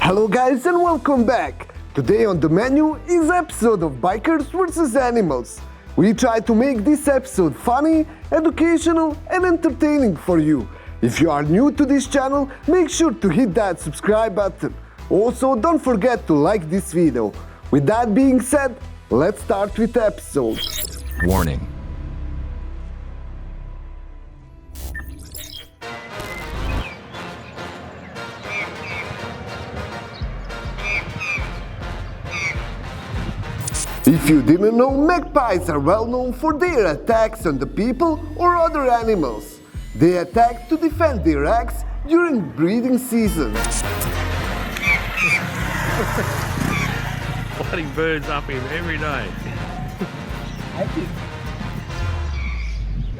Hello guys and welcome back! Today on the menu is episode of Bikers vs Animals. We try to make this episode funny, educational and entertaining for you. If you are new to this channel, make sure to hit that subscribe button. Also, don't forget to like this video. With that being said, let's start with the episode. Warning. If you didn't know, magpies are well known for their attacks on the people or other animals. They attack to defend their eggs during breeding season. Flooding birds up in every day.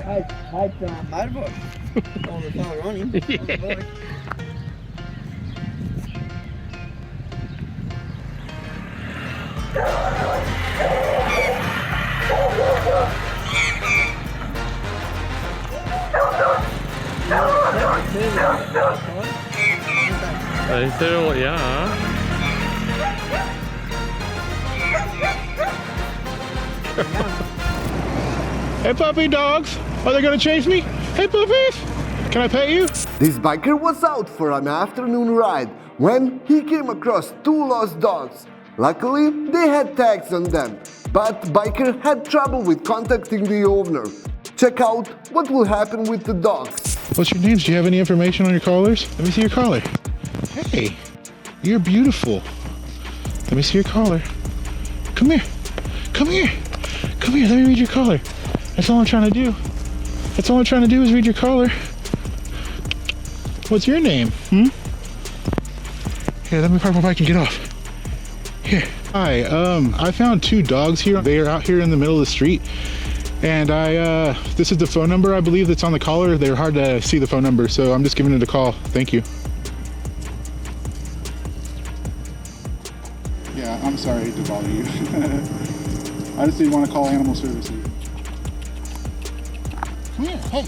I'd motorboat. All the fella on him. Yeah. They still, yeah. Hey puppy dogs, are they gonna chase me? Hey puppies, can I pet you? This biker was out for an afternoon ride when he came across two lost dogs. Luckily, they had tags on them, but biker had trouble with contacting the owner. Check out what will happen with the dogs. What's your names? Do you have any information on your collars? Let me see your collar. Hey, you're beautiful. Let me see your collar. Come here, come here, come here, let me read your collar. That's all I'm trying to do. That's all I'm trying to do is read your collar. What's your name? Here, let me park my bike and get off. Here. Hi, I found two dogs here. They are out here in the middle of the street. And this is the phone number, I believe, that's on the collar. They're hard to see the phone number, so I'm just giving it a call. Thank you. Yeah, I'm sorry to bother you. I just didn't want to call animal services. Come here, hey.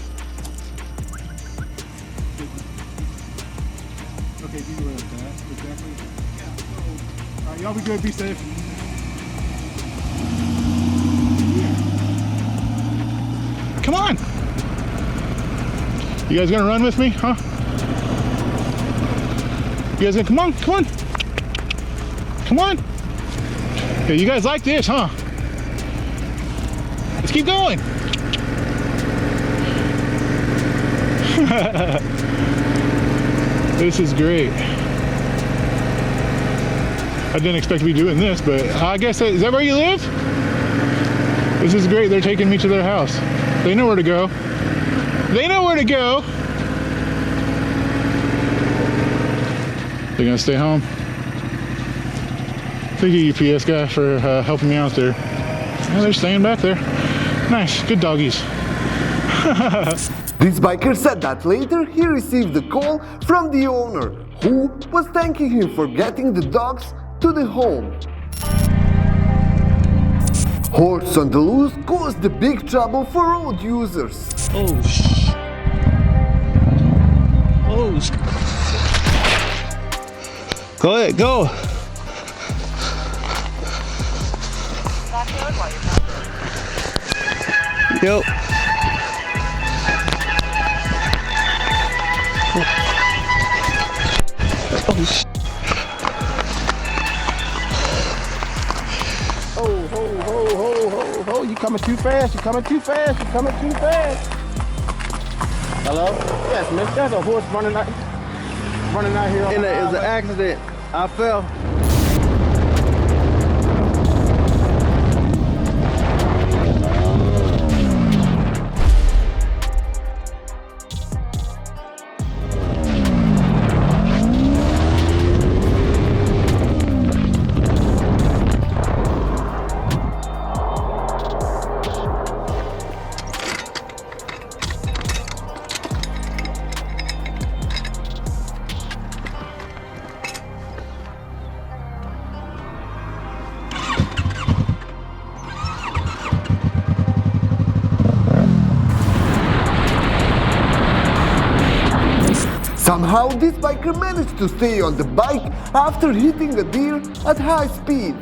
Okay, do you know that? Exactly. Yeah. All right, y'all be good, be safe. Come on! You guys gonna run with me, huh? You guys gonna, come on, come on! Come on! Yeah, you guys like this, huh? Let's keep going! This is great. I didn't expect to be doing this, but I guess, is that where you live? This is great, they're taking me to their house. They know where to go. They know where to go. They're gonna stay home. Thank you, UPS guy, for helping me out there. Yeah, they're staying back there. Nice, good doggies. This biker said that later he received a call from the owner, who was thanking him for getting the dogs to the home. Horse on the loose caused the big trouble for road users. Oh, oh. Go ahead, go. Yep. Oh, you coming too fast, you coming too fast, you coming too fast. Hello? Yes, miss, there's a horse running out here. It was an accident. I fell. Somehow this biker managed to stay on the bike after hitting a deer at high speed.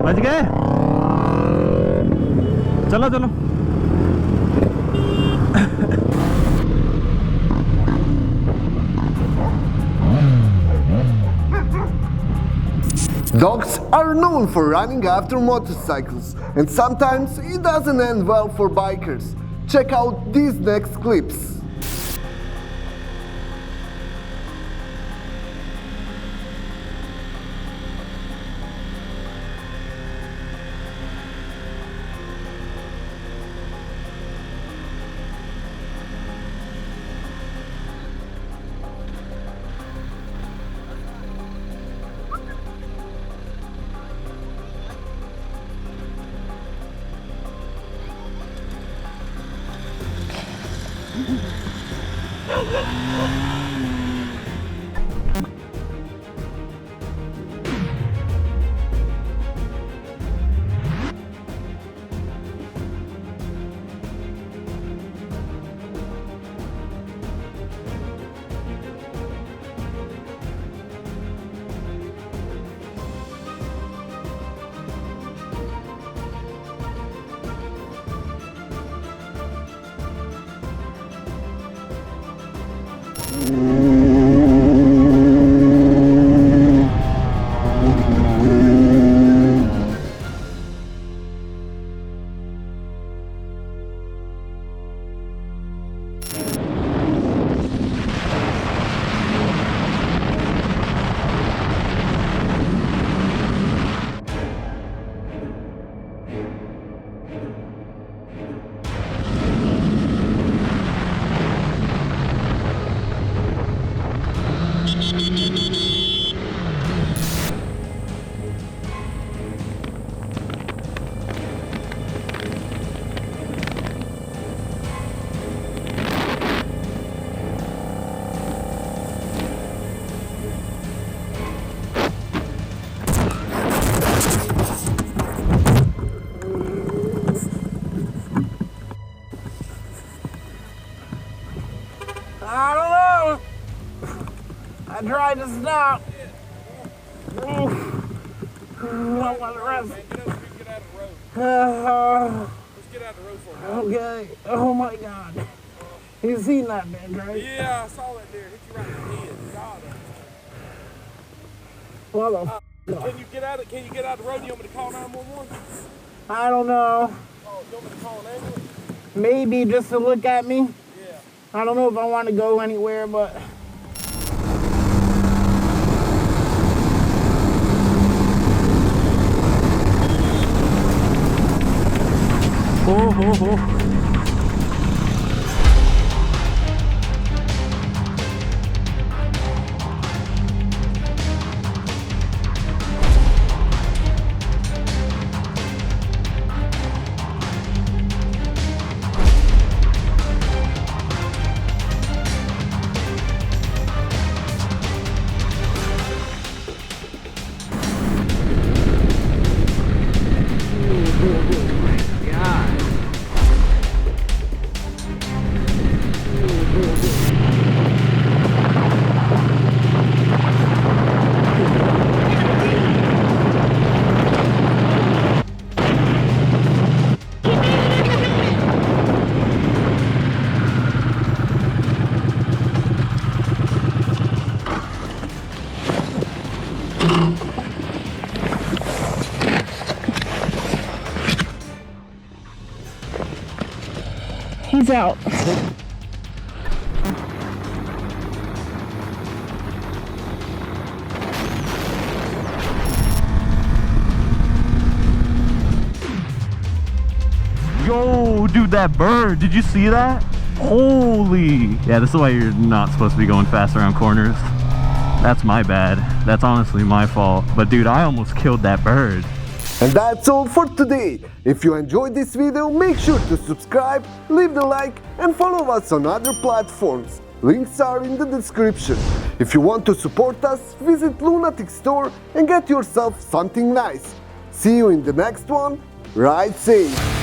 बच गए चलो चलो Dogs are known for running after motorcycles, and sometimes it doesn't end well for bikers. Check out these next clips. I don't know. I tried to stop. I want to rest. Get out of the road. Let's get out of the road for a minute. Okay. Oh my God. You seen that man, right? Yeah, I saw that there. Hit you right in the head. God. What the Can you get out of the road? You want me to call 911? I don't know. Oh, you want me to call an ambulance? Maybe just to look at me. Yeah. I don't know if I want to go anywhere, but... He's out. Yo, dude, that bird, did you see that? Holy. Yeah, this is why you're not supposed to be going fast around corners. That's my bad. That's honestly my fault. But dude, I almost killed that bird. And that's all for today. If you enjoyed this video, make sure to subscribe, leave the like, and follow us on other platforms. Links are in the description. If you want to support us, visit Lunatic store and get yourself something nice. See you in the next one. Ride safe.